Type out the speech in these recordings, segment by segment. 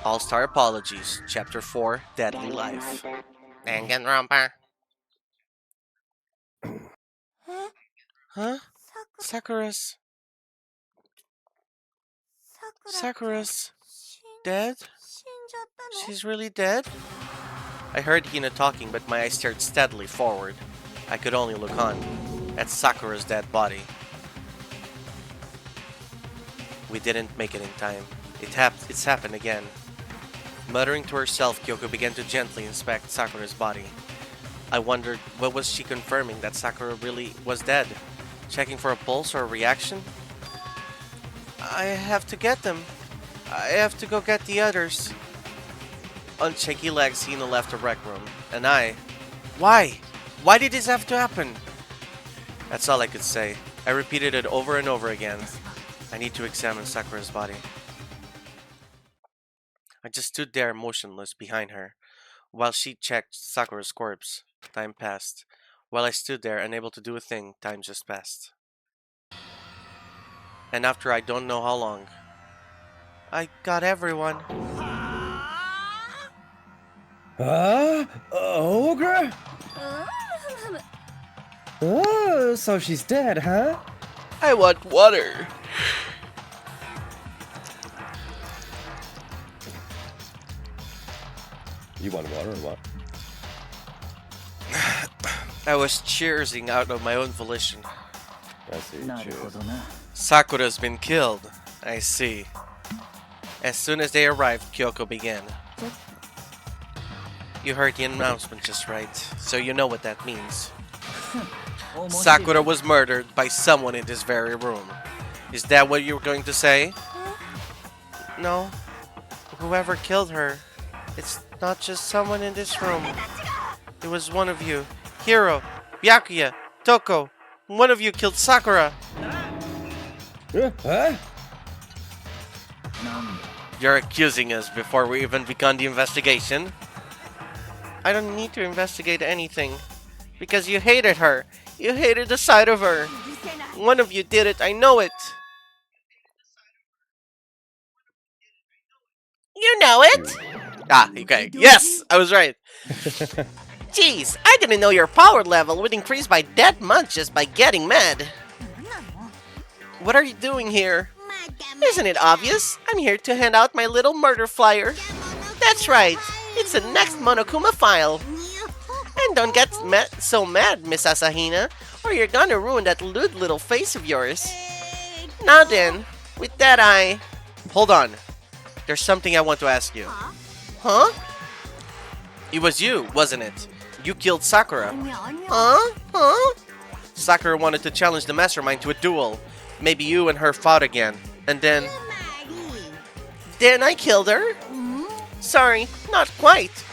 All-Star Apologies, Chapter 4, Deadly Life. Danganronpa. Huh? Sakura's... Sakura's... dead? She's really dead? I heard Hina talking, but my eyes stared steadily forward. I could only look on, at Sakura's dead body. We didn't make it in time. It's happened again. Muttering to herself, Kyoko began to gently inspect Sakura's body. I wondered, what was she confirming, that Sakura really was dead? Checking for a pulse or a reaction? I have to get them. I have to go get the others. On shaky legs, Hina left the rec room, and I... Why? Why did this have to happen? That's all I could say. I repeated it over and over again. I need to examine Sakura's body. I just stood there motionless behind her, while she checked Sakura's corpse. Time passed. While I stood there, unable to do a thing, time just passed. And after I don't know how long, I got everyone. Ogre? Oh, so she's dead, huh? I want water. You want water or what? I was cheersing out of my own volition. I see. Cheers. Sakura's been killed. I see. As soon as they arrived, Kyoko began. You heard the announcement just right, so you know what that means. Sakura was murdered by someone in this very room. Is that what you were going to say? No. Whoever killed her, it's not just someone in this room. It was one of you. Hiro, Byakuya, Toko. One of you killed Sakura. Huh? You're accusing us before we even begun the investigation. I don't need to investigate anything. Because you hated her. You hated the sight of her. One of you did it, I know it. You know it? Ah, okay. Yes, I was right. Jeez, I didn't know your power level would increase by that much just by getting mad. What are you doing here? Isn't it obvious? I'm here to hand out my little murder flyer. That's right. It's the next Monokuma file. And don't get so mad, Miss Asahina, or you're gonna ruin that lewd little face of yours. Now then, with that Hold on. There's something I want to ask you. Huh? It was you, wasn't it? You killed Sakura. Huh? Sakura wanted to challenge the mastermind to a duel. Maybe you and her fought again. And then... Then I killed her? Sorry, not quite.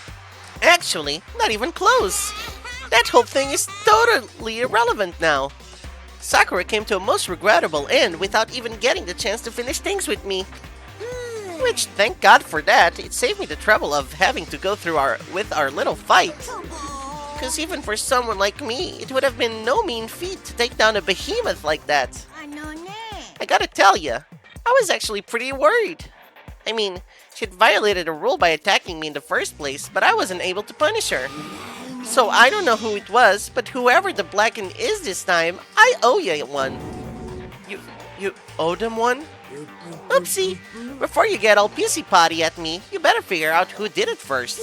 Actually, not even close. That whole thing is totally irrelevant now. Sakura came to a most regrettable end without even getting the chance to finish things with me. Which, thank God for that, it saved me the trouble of having to go through our little fight. Because even for someone like me, it would have been no mean feat to take down a behemoth like that. I gotta tell ya, I was actually pretty worried. I mean, she'd violated a rule by attacking me in the first place, but I wasn't able to punish her. So I don't know who it was, but whoever the Blacken is this time, I owe ya one. You owe them one? Oopsie! Before you get all pissy-potty at me, you better figure out who did it first.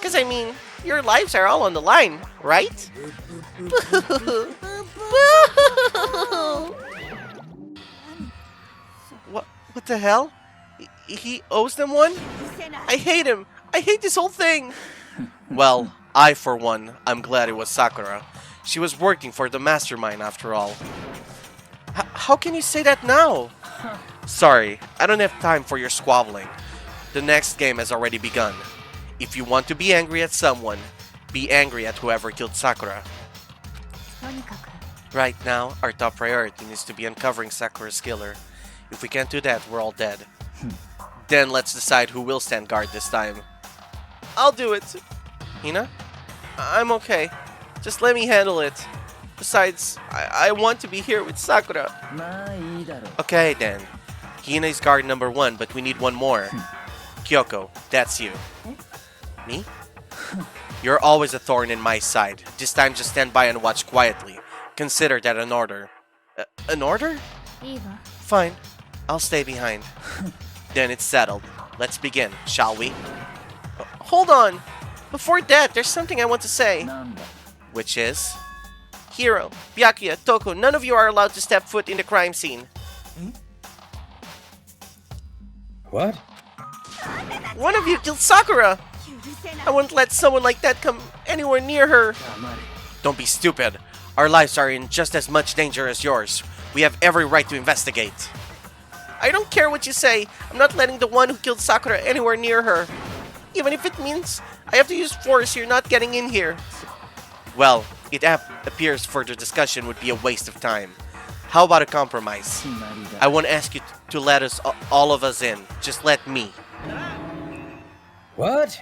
Cause I mean, your lives are all on the line, right? What the hell? He owes them one? I hate him! I hate this whole thing! Well, I for one, I'm glad it was Sakura. She was working for the mastermind after all. How can you say that now? Sorry, I don't have time for your squabbling. The next game has already begun. If you want to be angry at someone, be angry at whoever killed Sakura. Right now, our top priority needs to be uncovering Sakura's killer. If we can't do that, we're all dead. Then let's decide who will stand guard this time. I'll do it. Hina? I'm okay. Just let me handle it. Besides, I want to be here with Sakura. Okay then. Hina is guard number 1, but we need one more. Kyoko, that's you. Me? You're always a thorn in my side. This time just stand by and watch quietly. Consider that an order. An order? Fine. I'll stay behind. Then it's settled. Let's begin, shall we? Hold on! Before that, there's something I want to say. Which is? Hiro, Byakuya, Toko, none of you are allowed to step foot in the crime scene. What? One of you killed Sakura! I won't let someone like that come anywhere near her. Don't be stupid. Our lives are in just as much danger as yours. We have every right to investigate. I don't care what you say. I'm not letting the one who killed Sakura anywhere near her. Even if it means I have to use force, you're not getting in here. Well, it appears further discussion would be a waste of time. How about a compromise? I won't ask you to let us, all of us in. Just let me. What?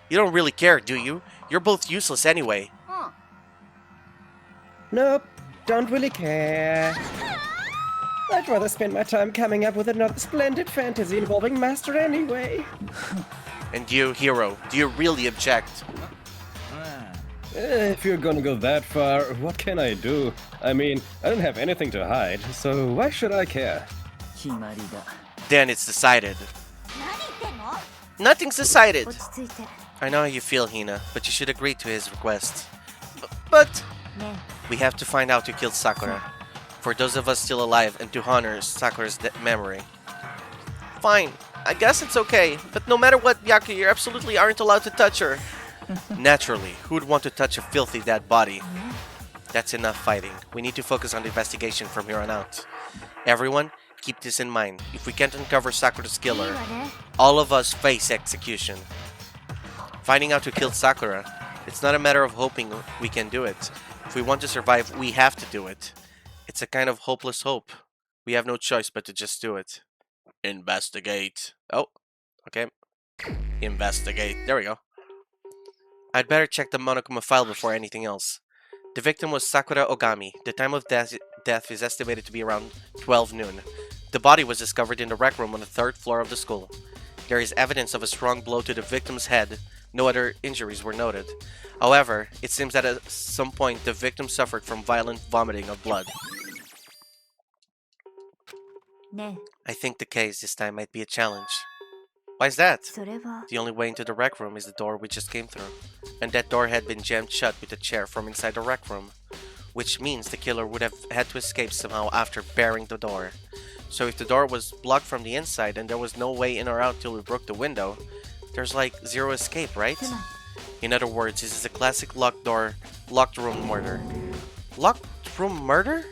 You don't really care, do you? You're both useless anyway. Nope, don't really care. I'd rather spend my time coming up with another splendid fantasy involving Master anyway. And you, Hiro, do you really object? If you're gonna go that far, what can I do? I mean, I don't have anything to hide, so why should I care? Then it's decided. Nothing's decided. I know how you feel, Hina, but you should agree to his request. But we have to find out who killed Sakura. For those of us still alive and to honor Sakura's memory. Fine, I guess it's okay. But no matter what, Byakuya, you absolutely aren't allowed to touch her. Naturally, who would want to touch a filthy dead body? That's enough fighting. We need to focus on the investigation from here on out. Everyone, keep this in mind. If we can't uncover Sakura's killer, all of us face execution. Finding out who killed Sakura, it's not a matter of hoping we can do it. If we want to survive, we have to do it. It's a kind of hopeless hope. We have no choice but to just do it. Investigate. Oh, okay. Investigate. There we go. I'd better check the Monokuma file before anything else. The victim was Sakura Ogami. The time of death is estimated to be around 12 noon. The body was discovered in the rec room on the 3rd floor of the school. There is evidence of a strong blow to the victim's head. No other injuries were noted. However, it seems that at some point the victim suffered from violent vomiting of blood. I think the case this time might be a challenge. Why is that? The only way into the rec room is the door we just came through. And that door had been jammed shut with a chair from inside the rec room. Which means the killer would have had to escape somehow after barring the door. So if the door was blocked from the inside and there was no way in or out till we broke the window, there's like zero escape, right? In other words, this is a classic locked room murder. Locked room murder?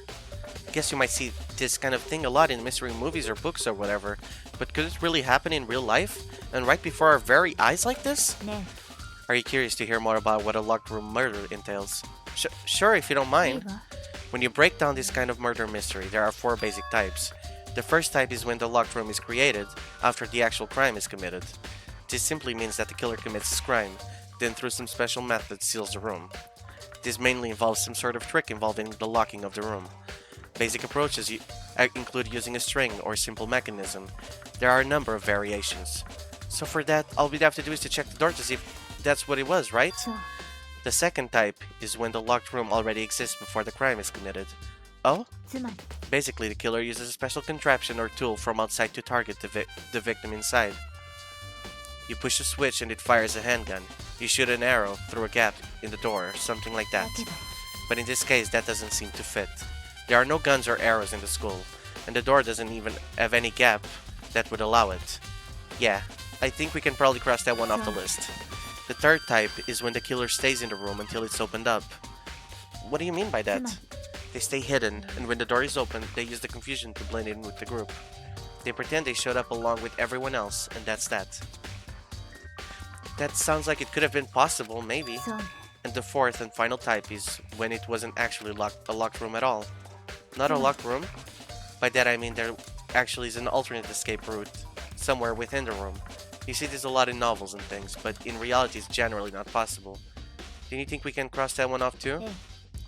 Guess you might see this kind of thing a lot in mystery movies or books or whatever, but could it really happen in real life? And right before our very eyes like this? Are you curious to hear more about what a locked room murder entails? Sure, if you don't mind. When you break down this kind of murder mystery, there are 4 basic types. The first type is when the locked room is created after the actual crime is committed. This simply means that the killer commits his crime, then through some special method seals the room. This mainly involves some sort of trick involving the locking of the room. Basic approaches include using a string or simple mechanism. There are a number of variations. So for that, all we'd have to do is to check the door to see if that's what it was, right? The second type is when the locked room already exists before the crime is committed. Oh? Basically, the killer uses a special contraption or tool from outside to target the victim inside. You push a switch and it fires a handgun. You shoot an arrow through a gap in the door, something like that. But in this case, that doesn't seem to fit. There are no guns or arrows in the school, and the door doesn't even have any gap that would allow it. Yeah, I think we can probably cross that one off the list. The third type is when the killer stays in the room until it's opened up. What do you mean by that? They stay hidden, and when the door is open, they use the confusion to blend in with the group. They pretend they showed up along with everyone else, and that's that. That sounds like it could have been possible, maybe. And the fourth and final type is when it wasn't actually a locked room at all. Not a locked room? By that I mean there actually is an alternate escape route somewhere within the room. You see this a lot in novels and things, but in reality it's generally not possible. Do you think we can cross that one off too?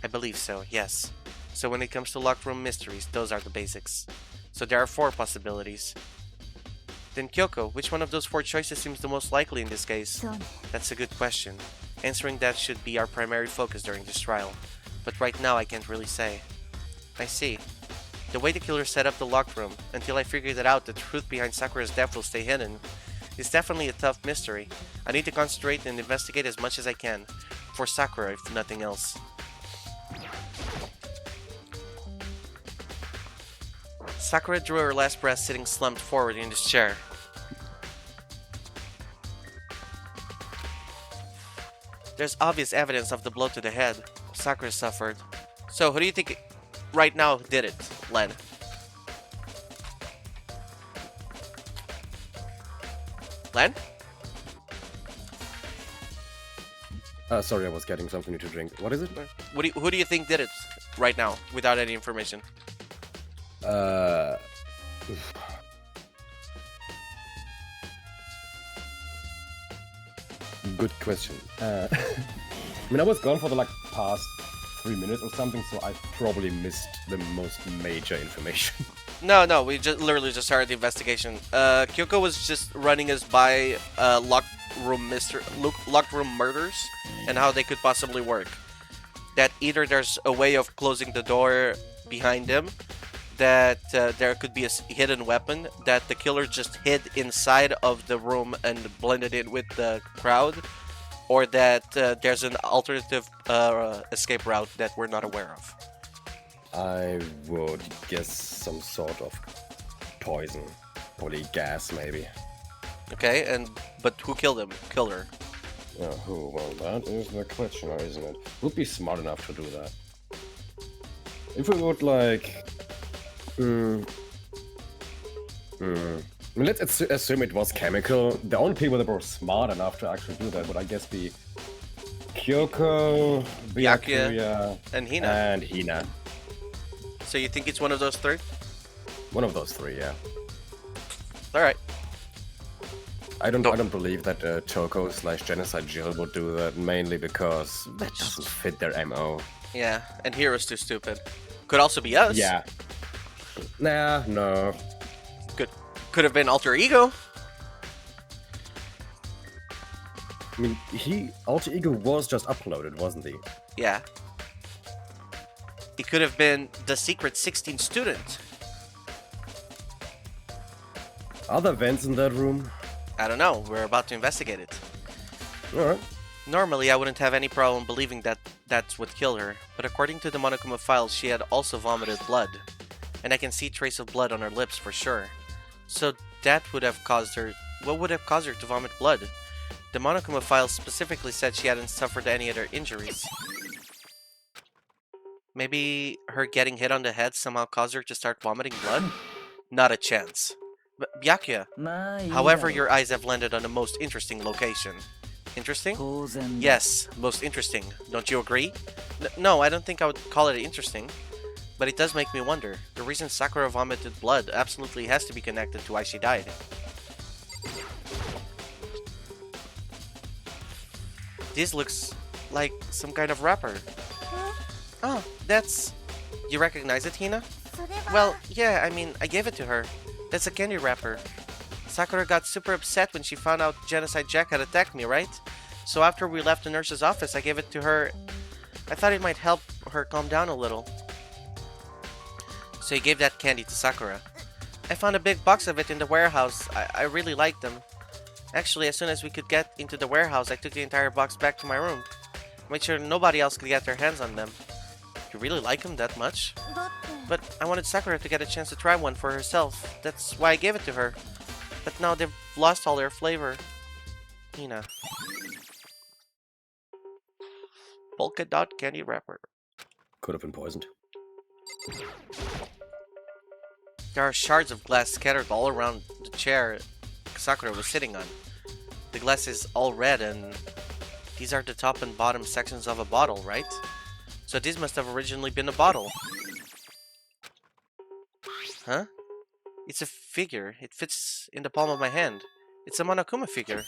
I believe so, yes. So when it comes to locked room mysteries, those are the basics. So there are 4 possibilities. Then Kyoko, which one of those 4 choices seems the most likely in this case? そうね That's a good question. Answering that should be our primary focus during this trial. But right now I can't really say. I see. The way the killer set up the locked room, until I figured it out, the truth behind Sakura's death will stay hidden. It's definitely a tough mystery. I need to concentrate and investigate as much as I can. For Sakura, if nothing else. Sakura drew her last breath sitting slumped forward in his chair. There's obvious evidence of the blow to the head Sakura suffered. So, who do you think right now did it, Len? Len? Sorry, I was getting something to drink. What is it? Who do you think did it right now, without any information? Good question. I mean, I was gone for the past 3 minutes or something, so I probably missed the most major information. No, we just literally just started the investigation. Kyoko was just running us by locked room murders and how they could possibly work. That either there's a way of closing the door behind them, that there could be a hidden weapon, that the killer just hid inside of the room and blended in with the crowd, or that there's an alternative escape route that we're not aware of. I would guess some sort of poison. Probably gas, maybe. Okay, but who killed him? Killer. Who? Well, that is the question, isn't it? Would be smart enough to do that. If we would, I mean, let's assume it was chemical. The only people that were smart enough to actually do that would, I guess, be Kyoko, Byakuya, and Hina. And Hina. So you think it's one of those 3? One of those 3, yeah. All right. I don't believe that Choco/Genocide Jill would do that, mainly because that doesn't fit their MO. Yeah, and Hero's too stupid. Could also be us. Yeah. Nah, no. Could have been Alter Ego. I mean, Alter Ego was just uploaded, wasn't he? Yeah. It could have been the secret 16 student. Are there vents in that room? I don't know. We're about to investigate it. Alright. Normally, I wouldn't have any problem believing that that's what killed her, but according to the Monokuma files, she had also vomited blood. And I can see trace of blood on her lips for sure. So that would have caused her... What would have caused her to vomit blood? The Monokuma files specifically said she hadn't suffered any other injuries. Maybe her getting hit on the head somehow caused her to start vomiting blood? Not a chance. Byakuya, まあいいだろう however, your eyes have landed on the most interesting location. Interesting? 当然 Yes, most interesting. Don't you agree? No, I don't think I would call it interesting. But it does make me wonder. The reason Sakura vomited blood absolutely has to be connected to why she died. This looks like some kind of wrapper. Oh, that's... You recognize it, Hina? それは Well, yeah, I mean, I gave it to her. That's a candy wrapper. Sakura got super upset when she found out Genocide Jack had attacked me, right? So after we left the nurse's office, I gave it to her. I thought it might help her calm down a little. So you gave that candy to Sakura. I found a big box of it in the warehouse. I really liked them. Actually, as soon as we could get into the warehouse, I took the entire box back to my room. Made sure nobody else could get their hands on them. You really like them that much? だって But I wanted Sakura to get a chance to try one for herself. That's why I gave it to her. But now they've lost all their flavor. Hina. Polka dot candy wrapper. Could have been poisoned. There are shards of glass scattered all around the chair Sakura was sitting on. The glass is all red, and these are the top and bottom sections of a bottle, right? So this must have originally been a bottle. Huh? It's a figure. It fits in the palm of my hand. It's a Monokuma figure.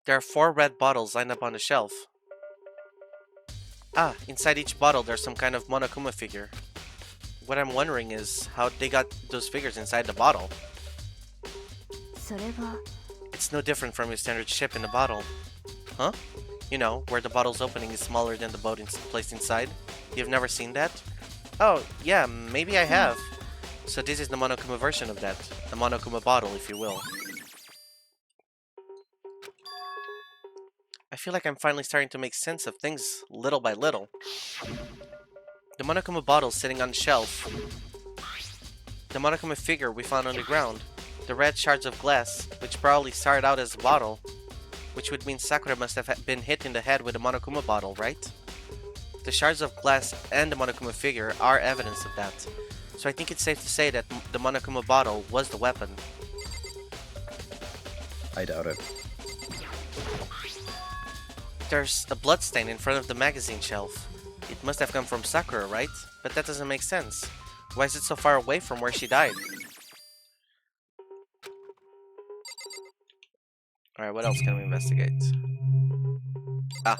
There are 4 red bottles lined up on the shelf. Ah, inside each bottle there's some kind of Monokuma figure. What I'm wondering is how they got those figures inside the bottle. それは It's no different from your standard ship in the bottle. Huh? You know, where the bottle's opening is smaller than the boat placed inside? You've never seen that? Oh, yeah, maybe I have. So this is the Monokuma version of that. The Monokuma bottle, if you will. I feel like I'm finally starting to make sense of things little by little. The Monokuma bottle sitting on the shelf. The Monokuma figure we found on the ground. The red shards of glass, which probably started out as a bottle. Which would mean Sakura must have been hit in the head with a Monokuma bottle, right? The shards of glass and the Monokuma figure are evidence of that. So I think it's safe to say that the Monokuma bottle was the weapon. I doubt it. There's a bloodstain in front of the magazine shelf. It must have come from Sakura, right? But that doesn't make sense. Why is it so far away from where she died? Alright, what else can we investigate? Ah.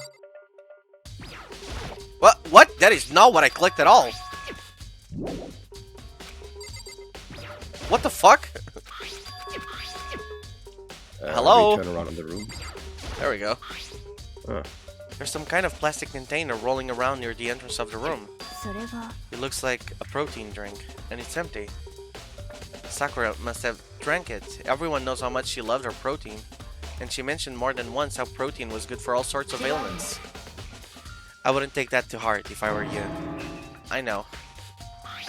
What? That is not what I clicked at all! What the fuck? Hello? Turn around in the room. There we go. Huh. There's some kind of plastic container rolling around near the entrance of the room. それは It looks like a protein drink, and it's empty. Sakura must have drank it. Everyone knows how much she loved her protein, and she mentioned more than once how protein was good for all sorts of ailments. I wouldn't take that to heart if I were you. I know.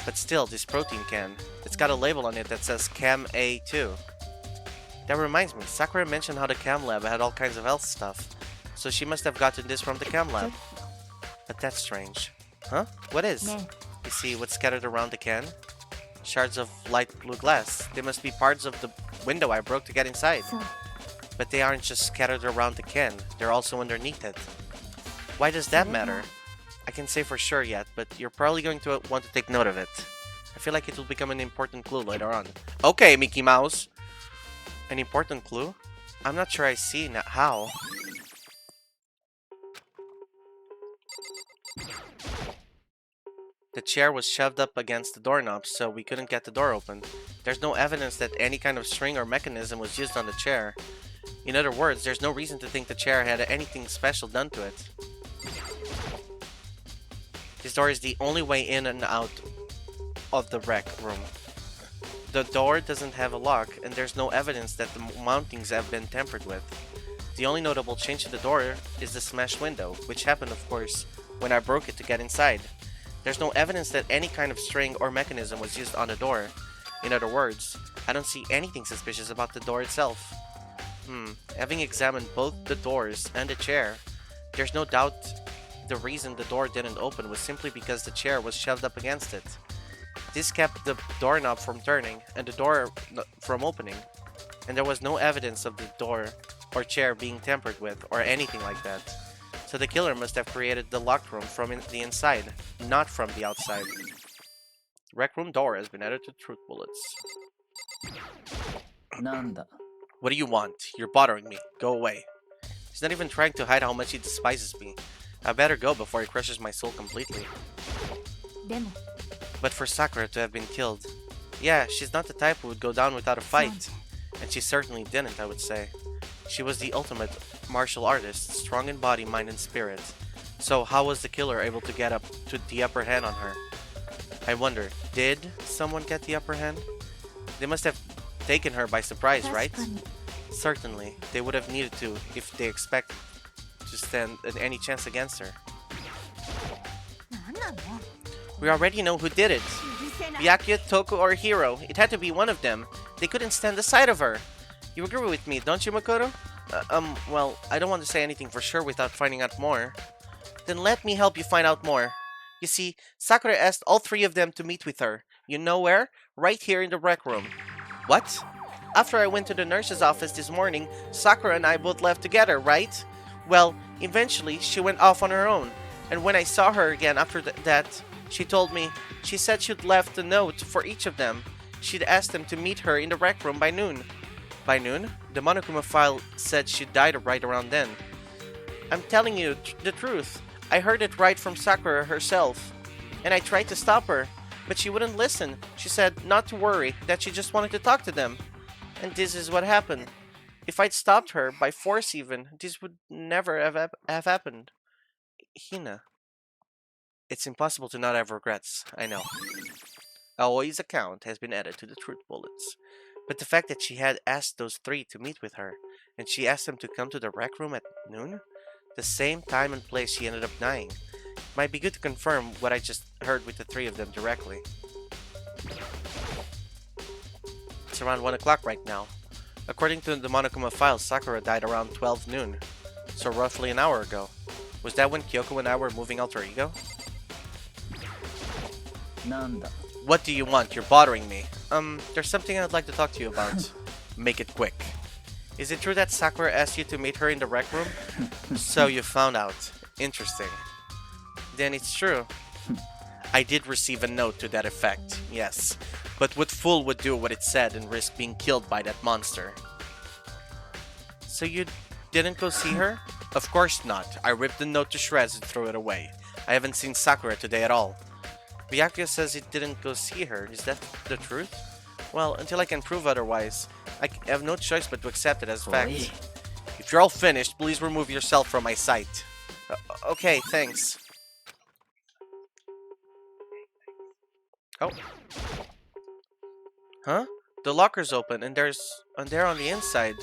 But still, this protein can. It's got a label on it that says Chem A2. That reminds me, Sakura mentioned how the Chem Lab had all kinds of health stuff. So she must have gotten this from the Chem Lab. But that's strange. Huh? What is? No. You see what's scattered around the can? Shards of light blue glass. They must be parts of the window I broke to get inside. そう But they aren't just scattered around the can, they're also underneath it. Why does that matter? I can't say for sure yet, but you're probably going to want to take note of it. I feel like it will become an important clue later on. Okay, Mickey Mouse! An important clue? I'm not sure I see how. The chair was shoved up against the doorknob, so we couldn't get the door open. There's no evidence that any kind of string or mechanism was used on the chair. In other words, there's no reason to think the chair had anything special done to it. This door is the only way in and out of the rec room. The door doesn't have a lock, and there's no evidence that the mountings have been tampered with. The only notable change to the door is the smashed window, which happened, of course, when I broke it to get inside. There's no evidence that any kind of string or mechanism was used on the door. In other words, I don't see anything suspicious about the door itself. Having examined both the doors and the chair, there's no doubt the reason the door didn't open was simply because the chair was shoved up against it. This kept the doorknob from turning and the door from opening, and there was no evidence of the door or chair being tampered with or anything like that. So the killer must have created the locked room from the inside, not from the outside. The rec room door has been added to truth bullets. なんだ What do you want? You're bothering me. Go away. He's not even trying to hide how much he despises me. I better go before he crushes my soul completely. でも But for Sakura to have been killed... Yeah, she's not the type who would go down without a fight. And she certainly didn't, I would say. She was the ultimate martial artist, strong in body, mind, and spirit. So how was the killer able to get up to the upper hand on her? I wonder, did someone get the upper hand? They must have taken her by surprise, right? 確かに Certainly, they would have needed to if they expected to stand any chance against her. なんなの We already know who did it. 許せない Byakuya, Toku, or Hiro. It had to be one of them. They couldn't stand the sight of her. You agree with me, don't you, Makoto? Well, I don't want to say anything for sure without finding out more. Then let me help you find out more. You see, Sakura asked all three of them to meet with her. You know where? Right here in the rec room. What? After I went to the nurse's office this morning, Sakura and I both left together, right? Well, eventually, she went off on her own. And when I saw her again after that, she told me, she said she'd left a note for each of them. She'd asked them to meet her in the rec room by noon. By noon? The Monokuma file said she died right around then. I'm telling you the truth. I heard it right from Sakura herself. And I tried to stop her. but she wouldn't listen. She said not to worry, that she just wanted to talk to them. And this is what happened. If I'd stopped her, by force even, this would never have happened. Hina. It's impossible to not have regrets, I know. Aoi's account has been added to the truth bullets. But the fact that she had asked those three to meet with her, and she asked them to come to the rec room at noon, the same time and place she ended up dying, might be good to confirm what I just heard with the three of them directly. It's around 1 o'clock right now. According to the Monokuma files, Sakura died around 12 noon, so roughly an hour ago. Was that when Kyoko and I were moving Alter Ego? What do you want? You're bothering me. There's something I'd like to talk to you about. Make it quick. Is it true that Sakura asked you to meet her in the rec room? So you found out. Interesting. Then it's true. I did receive a note to that effect, yes. But what fool would do what it said and risk being killed by that monster? So you didn't go see her? Of course not. I ripped the note to shreds and threw it away. I haven't seen Sakura today at all. Byakuya says he didn't go see her. Is that the truth? Well, until I can prove otherwise, I have no choice but to accept it as fact. If you're all finished, please remove yourself from my sight. Okay, thanks. Oh. Huh? The locker's open and there on the inside.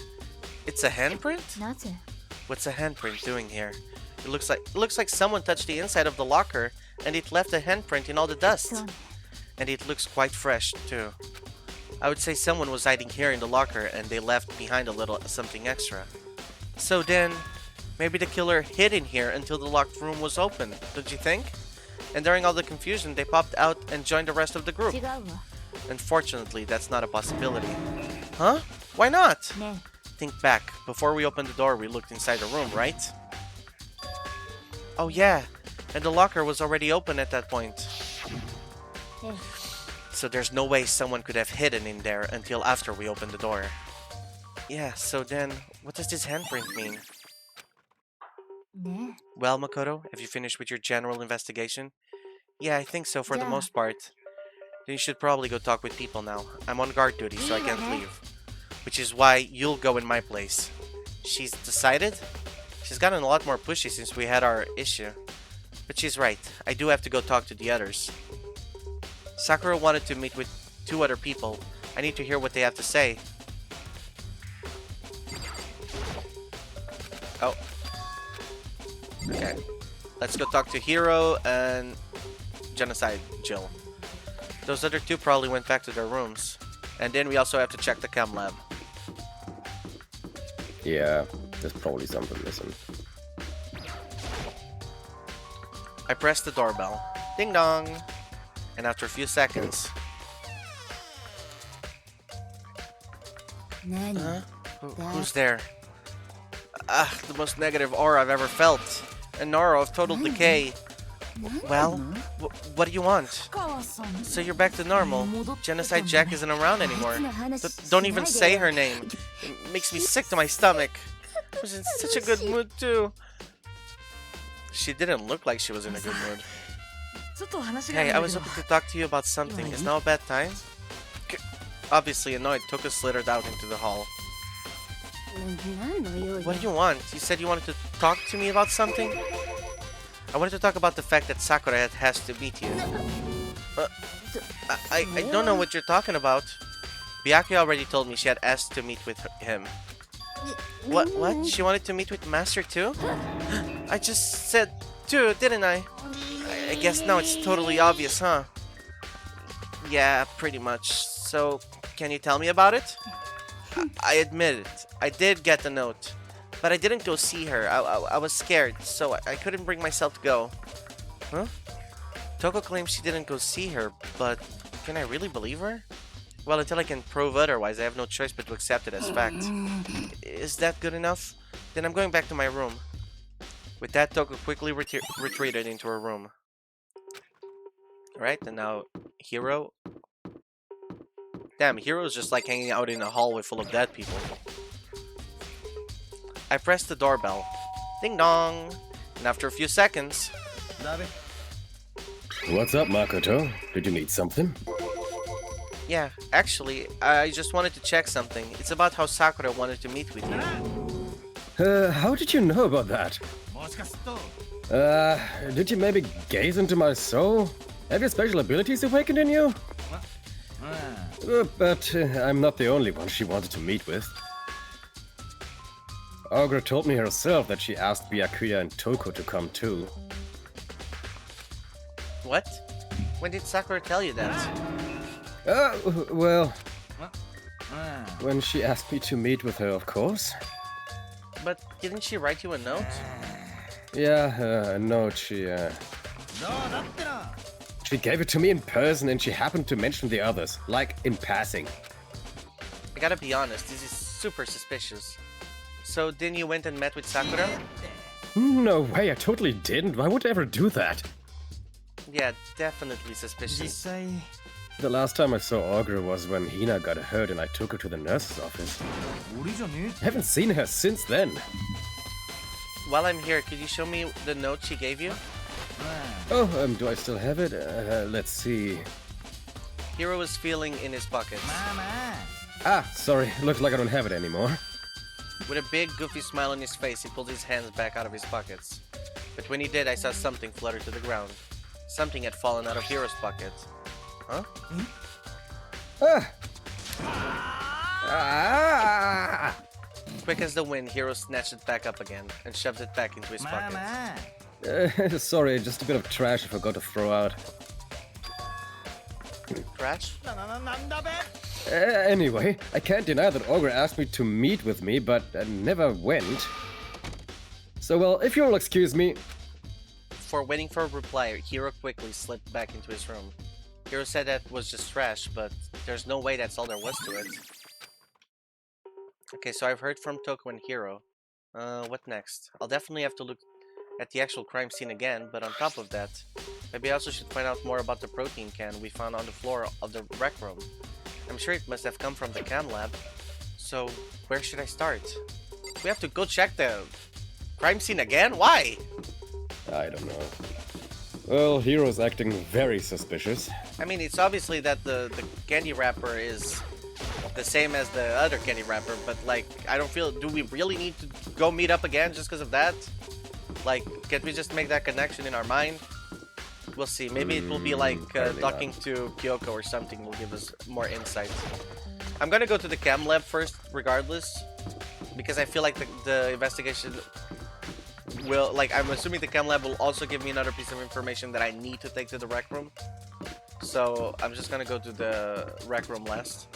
It's a handprint? なぜ What's a handprint doing here? It looks like someone touched the inside of the locker and it left a handprint in all the dust. そうね And it looks quite fresh too. I would say someone was hiding here in the locker and they left behind a little something extra. So then, maybe the killer hid in here until the locked room was open, don't you think? And during all the confusion, they popped out and joined the rest of the group. 違うわ Unfortunately, that's not a possibility. Huh? Why not? ね Think back. Before we opened the door, we looked inside the room, right? Oh yeah, and the locker was already open at that point. ええ So there's no way someone could have hidden in there until after we opened the door. Yeah, so then, what does this handprint mean? ね Well, Makoto, have you finished with your general investigation? Yeah, I think so for the Yeah. most part. Then you should probably go talk with people now. I'm on guard duty, so I can't Yeah. leave. Which is why you'll go in my place. She's decided? She's gotten a lot more pushy since we had our issue. But she's right. I do have to go talk to the others. Sakura wanted to meet with 2 other people. I need to hear what they have to say. Oh. Okay. Let's go talk to Hiro and Genocide Jill. Those other 2 probably went back to their rooms. And then we also have to check the chem lab. Yeah, there's probably something missing. I pressed the doorbell. Ding dong! And after a few seconds... 何 Huh? Who's there? Ah, the most negative aura I've ever felt. An aura of total decay. Well, what do you want? 川さん So you're back to normal. Genocide Jack isn't around anymore. Don't even say her name. It makes me sick to my stomach. I was in such a good mood too. She didn't look like she was in a good mood. ちょっと話があ Hey, る I んだ was けど hoping to talk to you about something. Is now a bad time? Obviously annoyed, Toka slithered out into the hall. 何の用意 What do you want? You said you wanted to talk to me about something? I wanted to talk about the fact that Sakura has to meet you. I don't know what you're talking about. Byakuya already told me she had asked to meet with him. What? She wanted to meet with Master too? I just said too, didn't I? I guess now it's totally obvious, huh? Yeah, pretty much. So, can you tell me about it? I admit it. I did get the note. But I didn't go see her. I was scared, so I couldn't bring myself to go. Huh? Toko claims she didn't go see her, but can I really believe her? Well, until I can prove otherwise, I have no choice but to accept it as fact. Is that good enough? Then I'm going back to my room. With that, Toko quickly retreated into her room. Alright, and now Hiro. Damn, Hiro's just like hanging out in a hallway full of dead people. I pressed the doorbell. Ding dong! And after a few seconds... What's up, Makoto? Did you need something? Yeah, actually, I just wanted to check something. It's about how Sakura wanted to meet with you. How did you know about that? Did you maybe gaze into my soul? Have your special abilities awakened in you? But I'm not the only one she wanted to meet with. Agra told me herself that she asked Byakuya and Toko to come too. What? When did Sakura tell you that? Well... when she asked me to meet with her, of course. But didn't she write you a note? Yeah, a note, she gave it to me in person and she happened to mention the others, like in passing. I gotta be honest, this is super suspicious. So then you went and met with Sakura? No way, I totally didn't. Why would I ever do that? Yeah, definitely suspicious. The last time I saw Agra was when Hina got hurt and I took her to the nurse's office. Haven't seen her since then. While I'm here, could you show me the note she gave you? Oh, do I still have it? Let's see. Hiro was feeling in his pockets. Ah, sorry. Looks like I don't have it anymore. With a big, goofy smile on his face, he pulled his hands back out of his pockets. But when he did, I saw something flutter to the ground. Something had fallen out of Hiro's pocket. Huh? Ah! Ah! Quick as the wind, Hiro snatched it back up again and shoved it back into his pocket. Sorry, just a bit of trash I forgot to throw out. Trash? Anyway, I can't deny that Agra asked me to meet with me, but I never went. So, well, if you'll excuse me... Before waiting for a reply, Hiro quickly slipped back into his room. Hiro said that was just trash, but there's no way that's all there was to it. Okay, so I've heard from Toko and Hiro. What next? I'll definitely have to look at the actual crime scene again, but on top of that, maybe I also should find out more about the protein can we found on the floor of the rec room. I'm sure it must have come from the chem lab. So, where should I start? We have to go check the crime scene again? Why? I don't know. Well, Hiro's acting very suspicious. I mean, it's obviously that the candy wrapper is the same as the other candy wrapper, but like, I don't feel, do we really need to go meet up again just because of that? Like, can't we just make that connection in our mind? We'll see. Maybe it will be like talking to Kyoko or something will give us more insight. I'm gonna go to the chem lab first, regardless, because I feel like the investigation will, like, I'm assuming the chem lab will also give me another piece of information that I need to take to the rec room. So I'm just gonna go to the rec room last.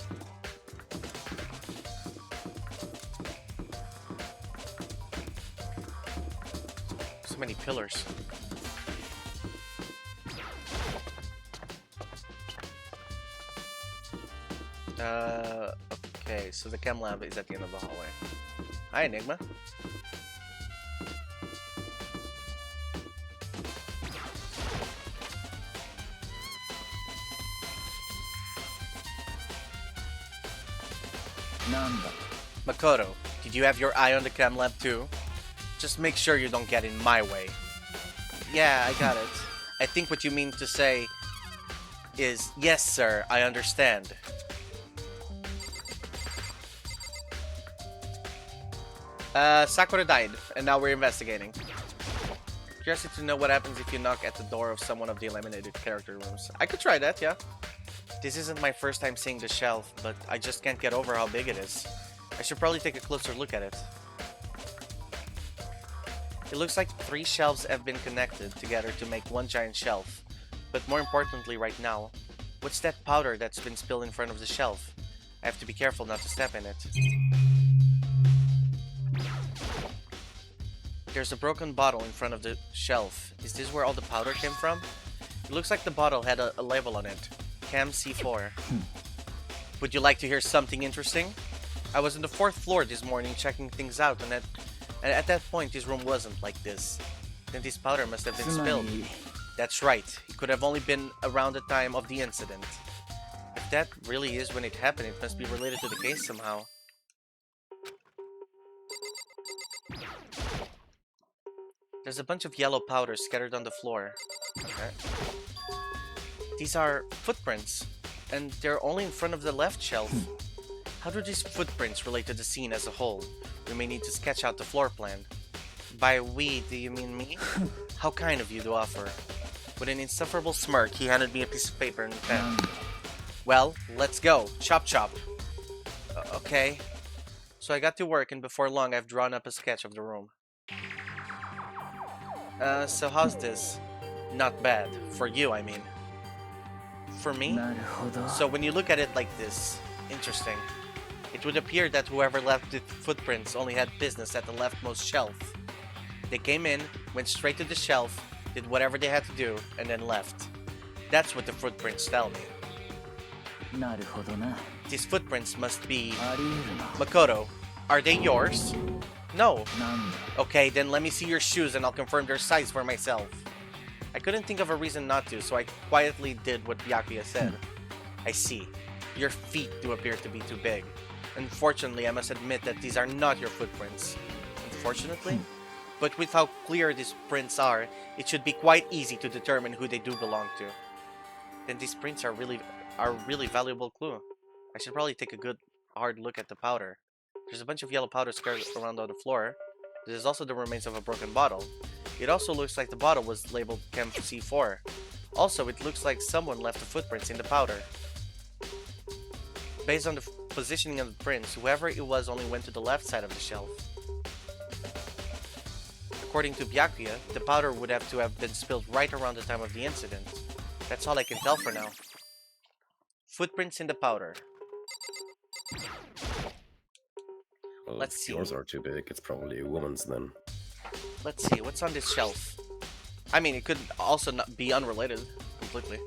So many pillars. Okay, so the chem lab is at the end of the hallway. Hi, Enigma. Makoto, did you have your eye on the chem lab too? Just make sure you don't get in my way. Yeah, I got it. I think what you mean to say is, yes sir, I understand. Sakura died, and now we're investigating. Curious to know what happens if you knock at the door of someone of the eliminated character rooms. I could try that, yeah. This isn't my first time seeing the shelf, but I just can't get over how big it is. I should probably take a closer look at it. It looks like 3 shelves have been connected together to make one giant shelf. But more importantly right now, what's that powder that's been spilled in front of the shelf? I have to be careful not to step in it. There's a broken bottle in front of the shelf. Is this where all the powder came from? It looks like the bottle had a label on it. Cam C4. Would you like to hear something interesting? I was on the 4th floor this morning checking things out, and at that point this room wasn't like this. Then this powder must have been spilled. That's right. It could have only been around the time of the incident. If that really is when it happened, it must be related to the case somehow. There's a bunch of yellow powder scattered on the floor. Okay. These are footprints, and they're only in front of the left shelf. How do these footprints relate to the scene as a whole? We may need to sketch out the floor plan. By we, do you mean me? How kind of you to offer. With an insufferable smirk, he handed me a piece of paper and a pen. Well, let's go. Chop chop. Okay. So I got to work, and before long I've drawn up a sketch of the room. So how's this? Not bad. For you, I mean. For me? So when you look at it like this, interesting. It would appear that whoever left the footprints only had business at the leftmost shelf. They came in, went straight to the shelf, did whatever they had to do, and then left. That's what the footprints tell me. These footprints must be... Makoto, are they yours? No. Okay, then let me see your shoes and I'll confirm their size for myself. I couldn't think of a reason not to, so I quietly did what Byakuya said. I see. Your feet do appear to be too big. Unfortunately, I must admit that these are not your footprints. Unfortunately? But with how clear these prints are, it should be quite easy to determine who they do belong to. Then these prints are really valuable clue. I should probably take a good hard look at the powder. There's a bunch of yellow powder scattered around on the floor. There's also the remains of a broken bottle. It also looks like the bottle was labeled Chem C4. Also, it looks like someone left the footprints in the powder. Based on the positioning of the prints, whoever it was only went to the left side of the shelf. According to Byakuya, the powder would have to have been spilled right around the time of the incident. That's all I can tell for now. Footprints in the powder. Well, Let's if see. yours are too big, it's probably a woman's then. Let's see, what's on this shelf? I mean, it could also not be unrelated completely.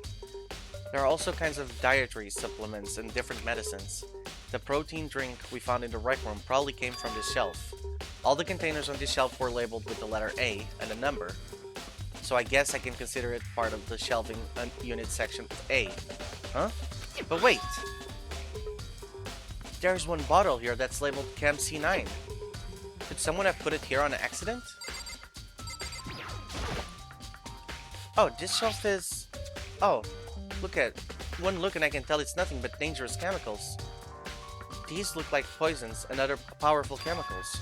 There are also kinds of dietary supplements and different medicines. The protein drink we found in the rec room probably came from this shelf. All the containers on this shelf were labeled with the letter A and a number. So I guess I can consider it part of the shelving unit section of A. Huh? But wait! There's one bottle here that's labeled Chem C9. Could someone have put it here on accident? Oh, this shelf is... Oh, look at... One look and I can tell it's nothing but dangerous chemicals. These look like poisons and other powerful chemicals.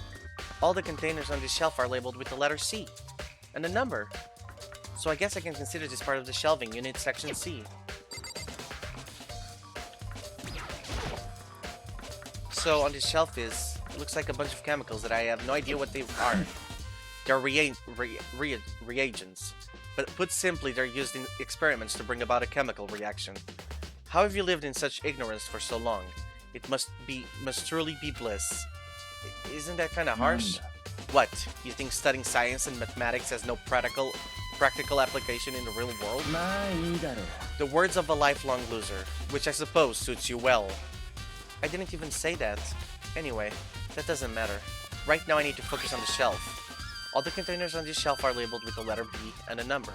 All the containers on this shelf are labeled with the letter C and a number. So I guess I can consider this part of the shelving unit section C. So on this shelf is... looks like a bunch of chemicals that I have no idea what they are. They're reagents. But put simply, they're used in experiments to bring about a chemical reaction. How have you lived in such ignorance for so long? It must truly be bliss. Isn't that kind of harsh? What? You think studying science and mathematics has no practical application in the real world? The words of a lifelong loser, which I suppose suits you well. I didn't even say that. Anyway, that doesn't matter. Right now I need to focus on the shelf. All the containers on this shelf are labeled with the letter B and a number,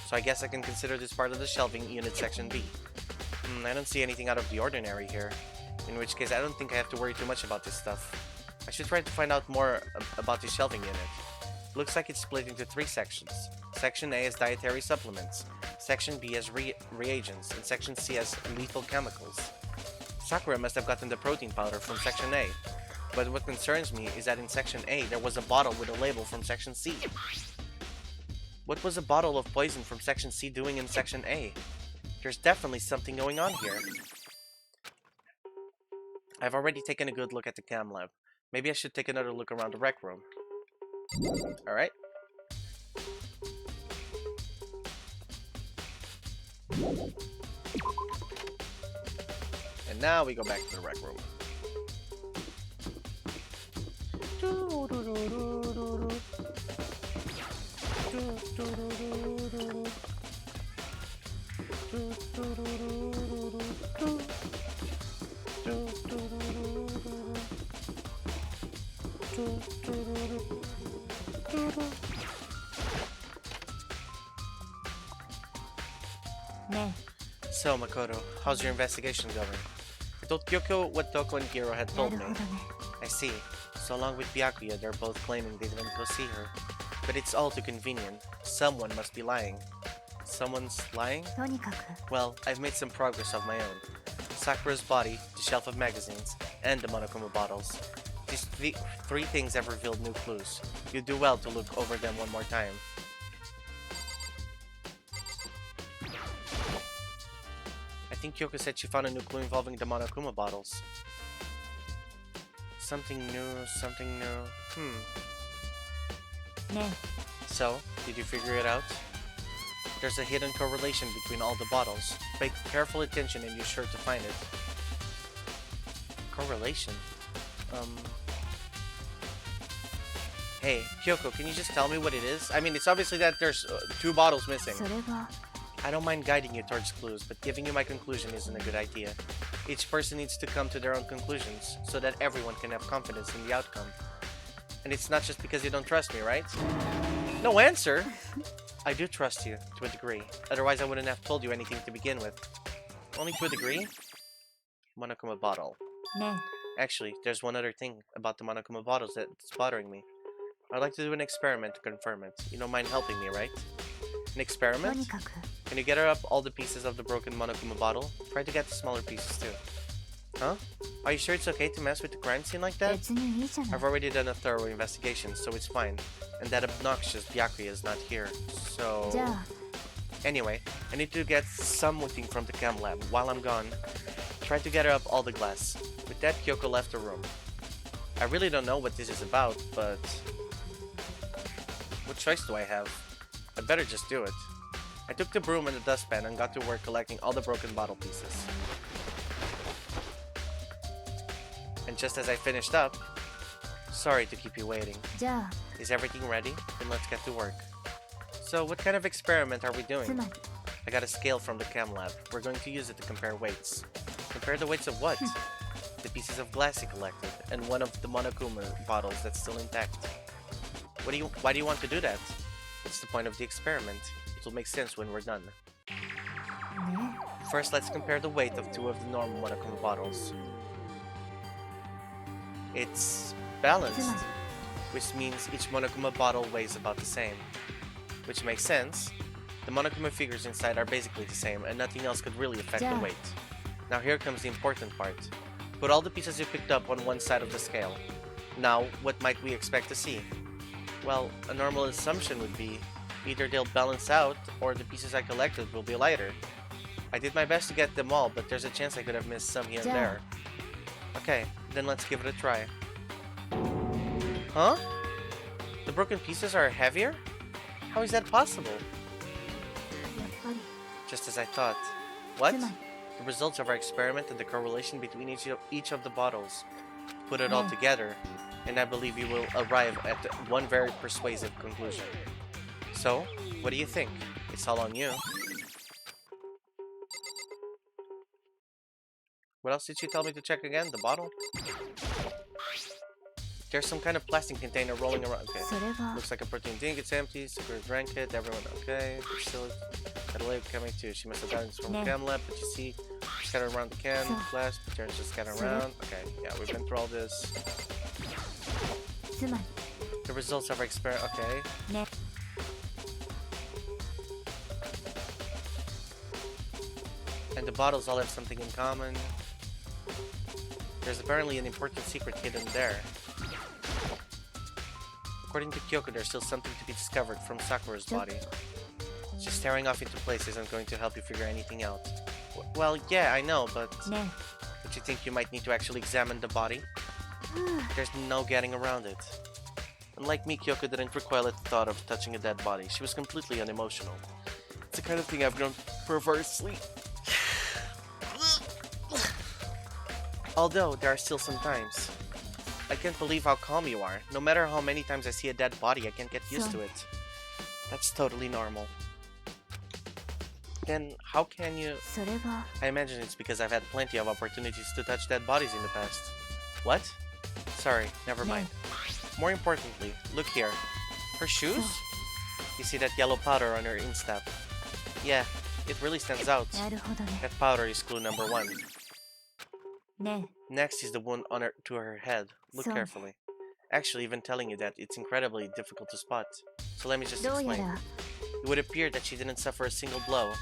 so I guess I can consider this part of the shelving unit section B. I don't see anything out of the ordinary here, in which case I don't think I have to worry too much about this stuff. I should try to find out more about the shelving unit. Looks like it's split into 3 sections. Section A is dietary supplements, Section B has reagents, and Section C has lethal chemicals. Sakura must have gotten the protein powder from Section A. But what concerns me is that in Section A, there was a bottle with a label from Section C. What was a bottle of poison from Section C doing in Section A? There's definitely something going on here. I've already taken a good look at the cam lab. Maybe I should take another look around the rec room. Alright. And now we go back to the rec room. So, Makoto, how's your investigation going? I told Kyoko what Toko and Hiro had told me. I see. So along with Byakuya, they're both claiming they didn't go see her. But it's all too convenient. Someone must be lying. Someone's lying? とにかく Well, I've made some progress of my own. Sakura's body, the shelf of magazines, and the Monokuma bottles. These three things have revealed new clues. You do well to look over them one more time. I think Kyoko said she found a new clue involving the Monokuma bottles. Something new, something new. ね So, did you figure it out? There's a hidden correlation between all the bottles. Pay careful attention and you're sure to find it. Correlation? Hey, Kyoko, can you just tell me what it is? I mean, it's obviously that there's 2 bottles missing. それが I don't mind guiding you towards clues, but giving you my conclusion isn't a good idea. Each person needs to come to their own conclusions, so that everyone can have confidence in the outcome. And it's not just because you don't trust me, right? No answer! I do trust you, to a degree. Otherwise I wouldn't have told you anything to begin with. Only to a degree? Monokuma bottle. ね Actually, there's one other thing about the Monokuma bottles that's bothering me. I'd like to do an experiment to confirm it. You don't mind helping me, right? An と experiment? にかく Can you gather up all the pieces of the broken Monokuma bottle? Try to get the smaller pieces too. Huh? Are you sure it's okay to mess with the crime scene like that? 別にいいじゃない I've already done a thorough investigation, so it's fine. And that obnoxious Byakuya is not here, so... じゃあ Anyway, I need to get something from the chem lab. While I'm gone, try to gather up all the glass. With that, Kyoko left the room. I really don't know what this is about, but... What choice do I have? I better just do it. I took the broom and the dustpan and got to work collecting all the broken bottle pieces. And just as I finished up... Sorry to keep you waiting. じゃあ Is everything ready? Then let's get to work. So, what kind of experiment are we つ doing? まり I got a scale from the chem lab. We're going to use it to compare weights. Compare the weights of what? The pieces of glass you collected, and one of the Monokuma bottles that's still intact. Why do you want to do that? It's the point of the experiment. It will make sense when we're done. ね First, let's compare the weight of 2 of the normal Monokuma bottles. It's つ balanced, まり which means each Monokuma bottle weighs about the same. Which makes sense. The Monokuma figures inside are basically the same, and nothing else could really affect the Yeah. weight. Now here comes the important part. Put all the pieces you picked up on one side of the scale. Now, what might we expect to see? Well, a normal assumption would be either they'll balance out, or the pieces I collected will be lighter. I did my best to get them all, but there's a chance I could have missed some here and Yeah. there. Okay, then let's give it a try. Huh? The broken pieces are heavier? How is that possible? やっぱり Just as I thought. What? つまり The results of our experiment and the correlation between each of the bottles. Put it all Yeah. together, and I believe you will arrive at one very persuasive conclusion. So, what do you think? It's all on you. What else did she tell me to check again? The bottle? There's some kind of plastic container rolling around. Okay. それが Looks like a protein drink, it's empty, Sakura drank it, everyone okay. Still got a lake coming too. She must have gotten this from the No. chem lab, but you see, scattered around the can, So- glass, materials just scattered So- around. Okay, yeah, we've been through all this. つまり The results of our experiment, okay. ね And the bottles all have something in common. There's apparently an important secret hidden there. According to Kyoko, there's still something to be discovered from Sakura's body. Just staring off into place isn't going to help you figure anything out. Well, yeah, I know, but ね don't you think you might need to actually examine the body? ふう There's no getting around it. Unlike me, Kyoko didn't recoil at the thought of touching a dead body. She was completely unemotional. It's the kind of thing I've grown perversely. Although, there are still some times. I can't believe how calm you are. No matter how many times I see a dead body, I can't get used to it. That's totally normal. Then, how can you... それが I imagine it's because I've had plenty of opportunities to touch dead bodies in the past. What? Sorry, never No. mind. More importantly, look here. Her shoes? You see that yellow powder on her instep? Yeah, it really stands out. なるほどね That powder is clue number 1. ね Next is the wound on her to her head. Look So- carefully. Actually, even telling you that, it's incredibly difficult to spot. So let me just どうや explain. ら It would appear that she didn't suffer a single blow,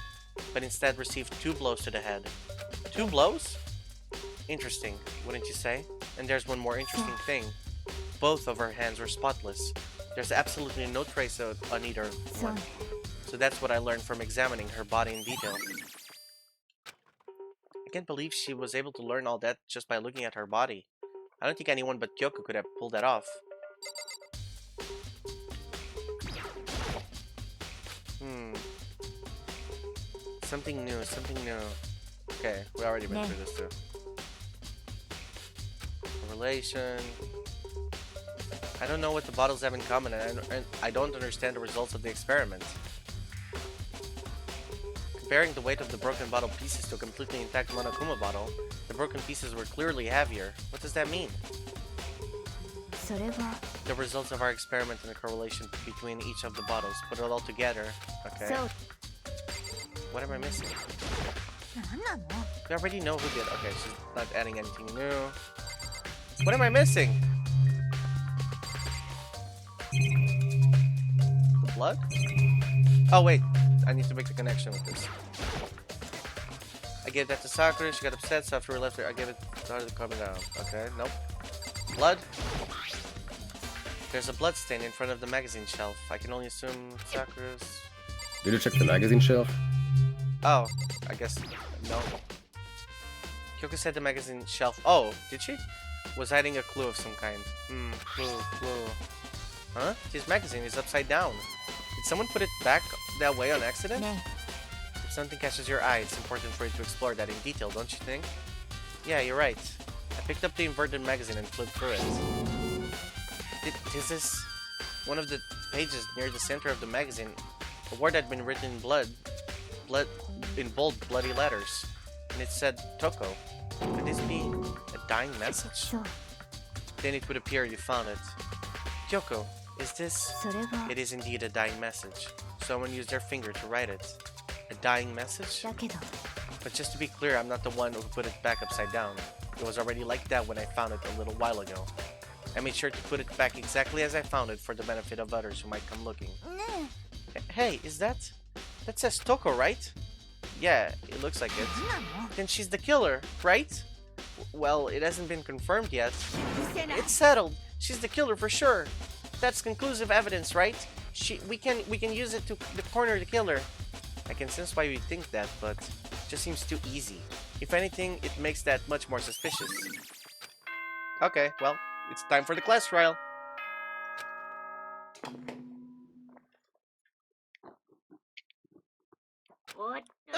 but instead received 2 blows to the head. 2 blows? Interesting, wouldn't you say? And there's one more interesting thing. Both of her hands were spotless. There's absolutely no trace on either one. So that's what I learned from examining her body in detail. I can't believe she was able to learn all that just by looking at her body. I don't think anyone but Kyoko could have pulled that off. Something new, something new. Okay, we already been through this too. Correlation. I don't know what the bottles have in common, and I don't understand the results of the experiment. Comparing the weight of the broken bottle pieces to a completely intact Monokuma bottle, the broken pieces were clearly heavier. What does that mean? The results of our experiment and the correlation between each of the bottles. Put it all together. Okay. What am I missing? We already know who did. Okay, she's not adding anything new. What am I missing? The blood? Oh wait, I need to make the connection with this. I gave that to Sakura, she got upset, so after we left her, I gave it to her to calm her down. Okay, nope. Blood? There's a blood stain in front of the magazine shelf. I can only assume Sakura's... Did you check the magazine shelf? Oh, I guess no. Kyoko said the magazine shelf... Oh, did she? Was hiding a clue of some kind. Clue. Huh? This magazine is upside down. Did someone put it back that way on accident? If something catches your eye, it's important for you to explore that in detail, don't you think? Yeah, you're right. I picked up the inverted magazine and flipped through it. Is this one of the pages near the center of the magazine? A word had been written in in bold, bloody letters, and it said Toko. Could this be a dying message? Then it would appear you found it. Kyoko, is this? It is indeed a dying message. Someone used their finger to write it. A dying message? But just to be clear, I'm not the one who put it back upside down. It was already like that when I found it a little while ago. I made sure to put it back exactly as I found it for the benefit of others who might come looking. Hey, is that... That says Toko, right? Yeah, it looks like it. Then she's the killer, right? Well, it hasn't been confirmed yet. It's settled. She's the killer for sure. That's conclusive evidence, right? We can use it to corner the killer. I can sense why you think that, but it just seems too easy. If anything, it makes that much more suspicious. Okay, well, it's time for the class trial.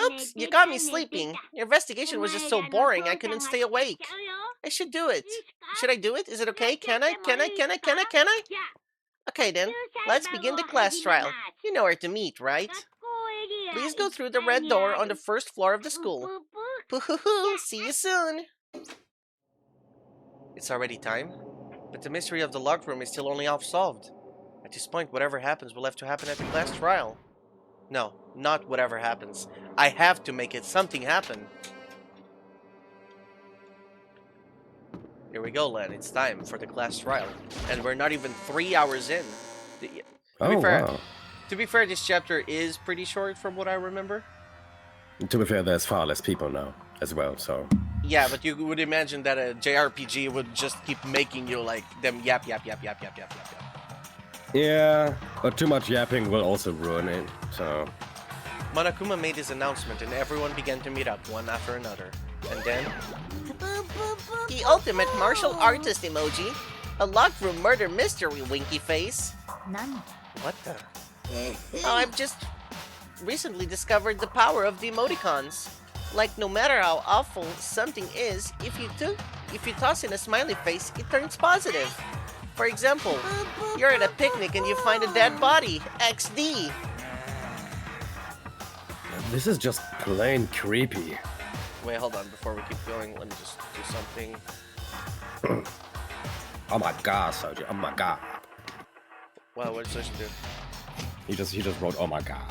Oops, you got me sleeping. Your investigation was just so boring, I couldn't stay awake. I should do it. Should I do it? Is it okay? Can I? Okay then, let's begin the class trial. You know where to meet, right? Please go through the red door on the first floor of the school. Poo-hoo-hoo, see you soon. It's already time, but the mystery of the locked room is still only half solved. At this point, whatever happens will have to happen at the class trial. No, not whatever happens. I have to make something happen. Here we go, Len. It's time for the class trial. And we're not even 3 hours in. To be fair, this chapter is pretty short from what I remember. To be fair, there's far less people now as well, so... Yeah, but you would imagine that a JRPG would just keep making you like them yap. Yeah, but too much yapping will also ruin it, so... Monokuma made his announcement and everyone began to meet up one after another. And then... The ultimate martial artist emoji! A locked room murder mystery, winky face! What the... Oh, I've just recently discovered the power of the emoticons. Like, no matter how awful something is, if you toss in a smiley face, it turns positive. For example, you're at a picnic and you find a dead body. XD. This is just plain creepy. Wait, hold on. Before we keep going, let me just do something. Oh my god, Soji. Oh my god. Wow, what did Soji do? He just wrote, oh my god.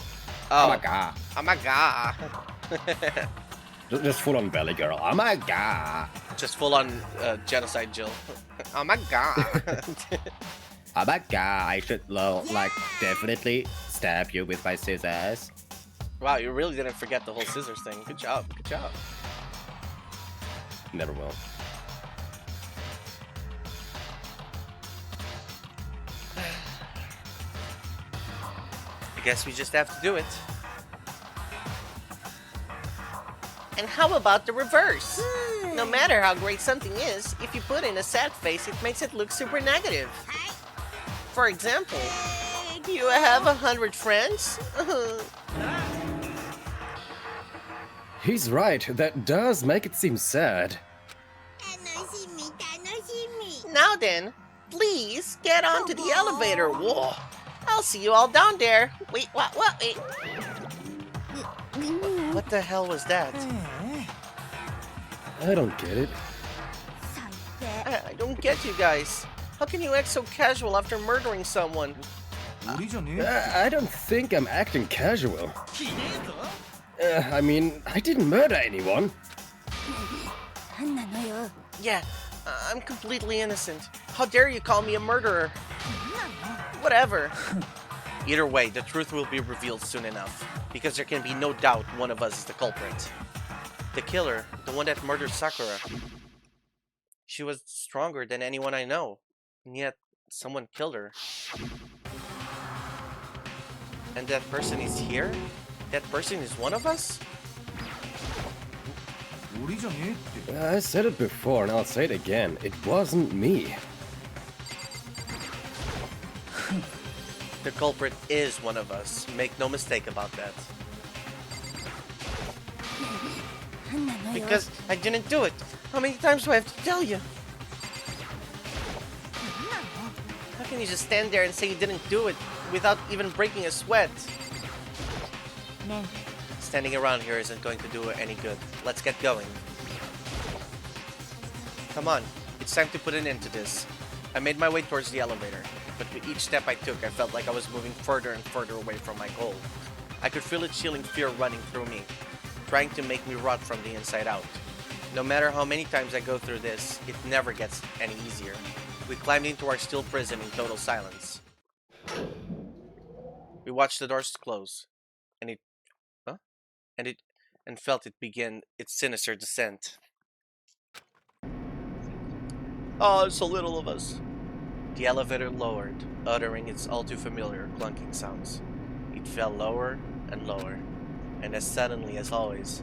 Oh my god. Oh my god. Just full on belly girl. Oh my god. Just full on genocide Jill. Oh my god. Oh my god. I should like definitely stab you with my scissors. Wow, you really didn't forget the whole scissors thing. Good job, good job. Never will. I guess we just have to do it. And how about the reverse? No matter how great something is, if you put in a sad face, it makes it look super negative. For example, you have 100 friends? He's right, that does make it seem sad. Now then, please get onto the elevator. Whoa! I'll see you all down there. Wait, what? Wait. What the hell was that? I don't get it. I don't get you guys. How can you act so casual after murdering someone? I don't think I'm acting casual. I mean, I didn't murder anyone. Yeah, I'm completely innocent. How dare you call me a murderer? Whatever. Either way, the truth will be revealed soon enough, because there can be no doubt one of us is the culprit. The killer, the one that murdered Sakura. She was stronger than anyone I know, and yet someone killed her. And that person is here? That person is one of us? I said it before and I'll say it again. It wasn't me. The culprit is one of us. Make no mistake about that. Because I didn't do it. How many times do I have to tell you? How can you just stand there and say you didn't do it without even breaking a sweat? Standing around here isn't going to do any good. Let's get going. Come on, it's time to put an end to this. I made my way towards the elevator, but with each step I took, I felt like I was moving further and further away from my goal. I could feel a chilling fear running through me, trying to make me rot from the inside out. No matter how many times I go through this, it never gets any easier. We climbed into our steel prison in total silence. We watched the doors close, and felt it begin its sinister descent. Oh, so little of us. The elevator lowered, uttering its all too familiar clunking sounds. It fell lower and lower, and as suddenly as always,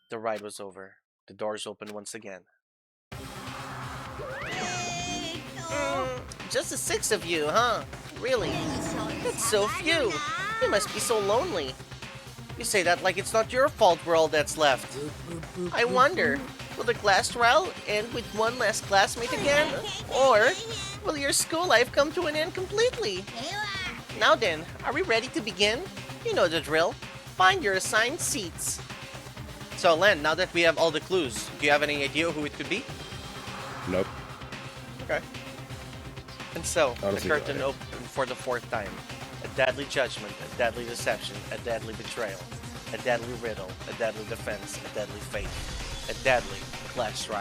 the ride was over. The doors opened once again. Just the 6 of you, huh? Really? That's so few. You must be so lonely. You say that like it's not your fault we're all that's left. I wonder, will the class trial end with one last classmate again? Or will your school life come to an end completely? Now then, are we ready to begin? You know the drill. Find your assigned seats. So Len, now that we have all the clues, do you have any idea who it could be? Nope. Okay. And so, Honestly, the curtain opened for the 4th time. A deadly judgment, a deadly deception, a deadly betrayal, a deadly riddle, a deadly defense, a deadly fate, a deadly class trial.